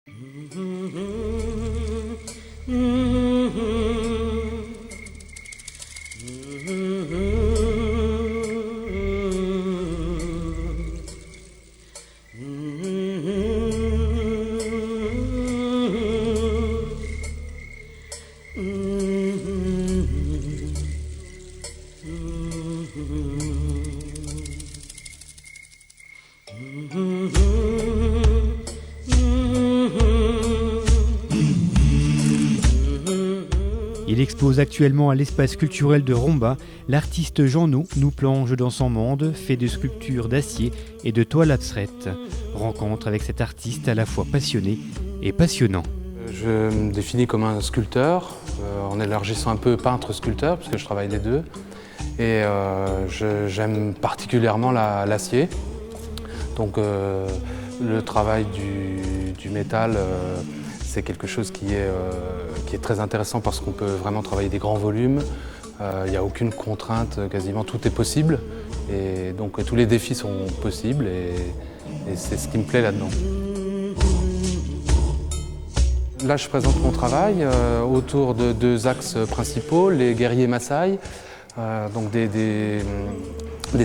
Il expose actuellement à l'espace culturel de Romba. L'artiste Jean Nou nous plonge dans son monde, fait de sculptures d'acier et de toiles abstraites. Rencontre avec cet artiste à la fois passionné et passionnant. Je me définis comme un sculpteur, en élargissant un peu peintre-sculpteur, puisque je travaille les deux. Et j'aime particulièrement l'acier. Donc le travail du métal, c'est quelque chose qui est très intéressant parce qu'on peut vraiment travailler des grands volumes. Il n'y a aucune contrainte, quasiment tout est possible. Et donc tous les défis sont possibles et c'est ce qui me plaît là-dedans. Là, je présente mon travail autour de deux axes principaux, les guerriers Maasai, donc des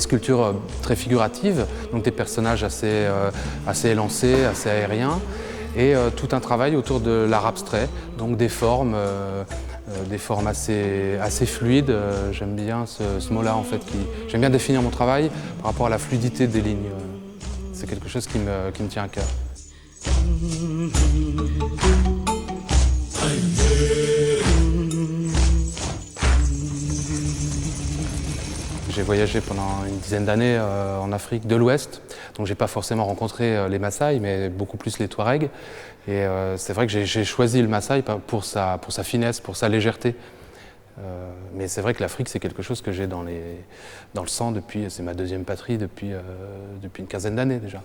sculptures très figuratives, donc des personnages assez élancés, assez aériens, et tout un travail autour de l'art abstrait, donc des formes assez fluides. J'aime bien ce mot-là en fait. J'aime bien définir mon travail par rapport à la fluidité des lignes. C'est quelque chose qui me tient à cœur. J'ai voyagé pendant une dizaine d'années en Afrique de l'Ouest, donc j'ai pas forcément rencontré les Maasai, mais beaucoup plus les Touaregs. Et c'est vrai que j'ai choisi le Maasai pour sa finesse, pour sa légèreté. Mais c'est vrai que l'Afrique, c'est quelque chose que j'ai dans le sang c'est ma deuxième patrie depuis une quinzaine d'années déjà.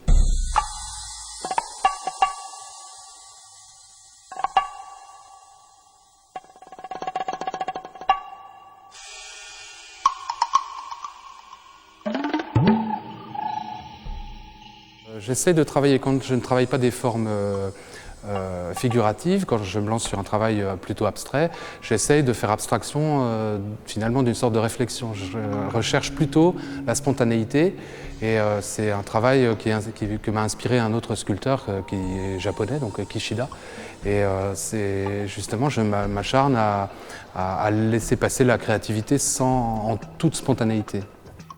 J'essaie de travailler quand je ne travaille pas des formes figuratives, quand je me lance sur un travail plutôt abstrait, j'essaie de faire abstraction finalement d'une sorte de réflexion. Je recherche plutôt la spontanéité et c'est un travail que m'a inspiré un autre sculpteur qui est japonais, donc Kishida. Et c'est justement, je m'acharne à laisser passer la créativité en toute spontanéité.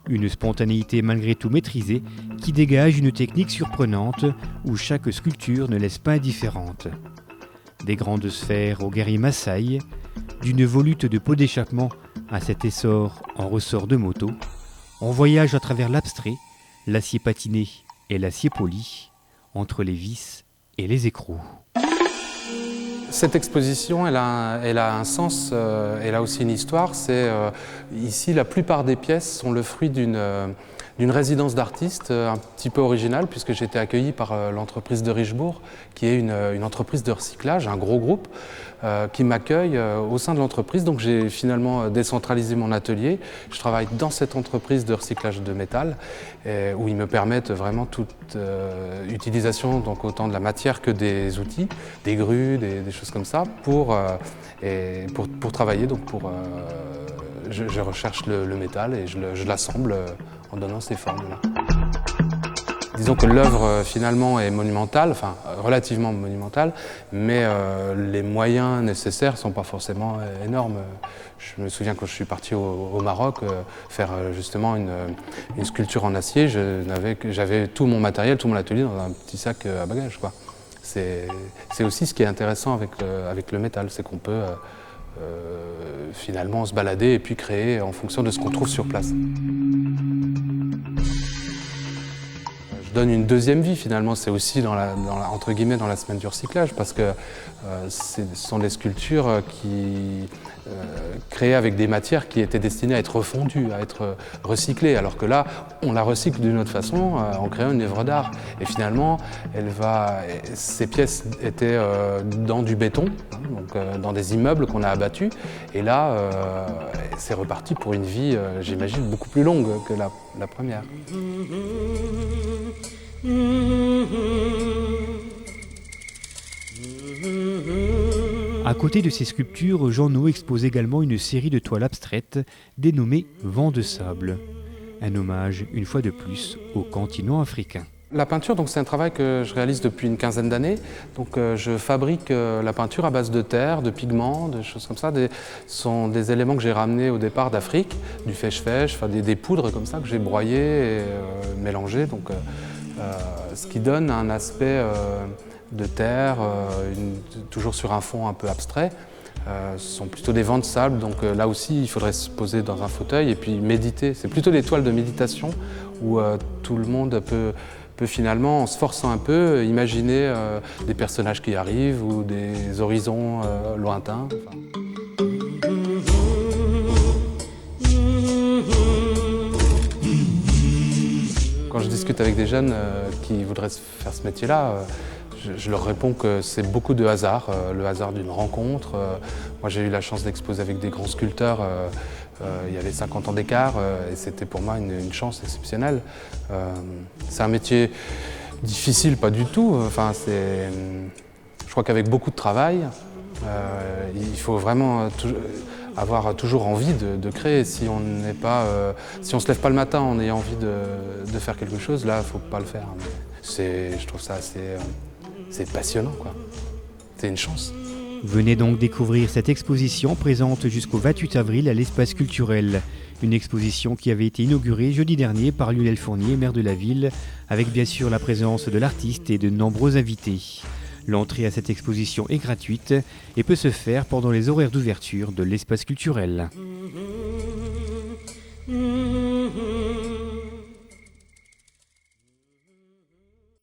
Une spontanéité malgré tout maîtrisée qui dégage une technique surprenante où chaque sculpture ne laisse pas indifférente. Des grandes sphères aux guerriers Maasai, d'une volute de pots d'échappement à cet essor en ressort de moto, on voyage à travers l'abstrait, l'acier patiné et l'acier poli, entre les vis et les écrous. Cette exposition, elle a un sens, elle a aussi une histoire. Ici, la plupart des pièces sont le fruit d'une résidence d'artistes un petit peu originale, puisque j'ai été accueilli par l'entreprise de Richebourg, qui est une entreprise de recyclage, un gros groupe, qui m'accueille au sein de l'entreprise. Donc j'ai finalement décentralisé mon atelier. Je travaille dans cette entreprise de recyclage de métal, où ils me permettent vraiment toute utilisation, donc autant de la matière que des outils, des grues, des choses comme ça, pour travailler. Donc je recherche le métal et je l'assemble en donnant ces formes-là. Disons que l'œuvre finalement est monumentale, enfin relativement monumentale, mais les moyens nécessaires ne sont pas forcément énormes. Je me souviens quand je suis parti au Maroc faire justement une sculpture en acier, j'avais tout mon matériel, tout mon atelier dans un petit sac à bagages, quoi. C'est aussi ce qui est intéressant avec le métal, c'est qu'on peut finalement se balader et puis créer en fonction de ce qu'on trouve sur place. Je donne une deuxième vie finalement, c'est aussi entre guillemets dans la semaine du recyclage, parce que ce sont des sculptures créées avec des matières qui étaient destinées à être refondues, à être recyclées, alors que là on la recycle d'une autre façon en créant une œuvre d'art. Et finalement ces pièces étaient dans du béton, hein, donc dans des immeubles qu'on a abattus, et là c'est reparti pour une vie, j'imagine, beaucoup plus longue que la première. À côté de ces sculptures, Jean Nou expose également une série de toiles abstraites dénommées Vent de sable. Un hommage, une fois de plus, au continent africain. La peinture, donc, c'est un travail que je réalise depuis une quinzaine d'années. Donc, je fabrique la peinture à base de terre, de pigments, de choses comme ça. Ce sont des éléments que j'ai ramenés au départ d'Afrique, du fèche-fèche, enfin, des poudres comme ça que j'ai broyées et mélangées. Donc, ce qui donne un aspect de terre, toujours sur un fond un peu abstrait. Ce sont plutôt des vents de sable, donc là aussi il faudrait se poser dans un fauteuil et puis méditer. C'est plutôt des toiles de méditation où tout le monde peut finalement, en se forçant un peu, imaginer des personnages qui arrivent ou des horizons lointains. Quand je discute avec des jeunes qui voudraient faire ce métier-là, je leur réponds que c'est beaucoup de hasard, le hasard d'une rencontre. Moi, j'ai eu la chance d'exposer avec des grands sculpteurs il y avait 50 ans d'écart et c'était pour moi une chance exceptionnelle. C'est un métier difficile, pas du tout. Enfin, je crois qu'avec beaucoup de travail, il faut vraiment avoir toujours envie de créer. Si on se lève pas le matin en ayant envie de faire quelque chose, là, il ne faut pas le faire. Je trouve ça assez passionnant, quoi. C'est une chance. Venez donc découvrir cette exposition présente jusqu'au 28 avril à l'Espace culturel. Une exposition qui avait été inaugurée jeudi dernier par Lionel Fournier, maire de la ville, avec bien sûr la présence de l'artiste et de nombreux invités. L'entrée à cette exposition est gratuite et peut se faire pendant les horaires d'ouverture de l'Espace culturel.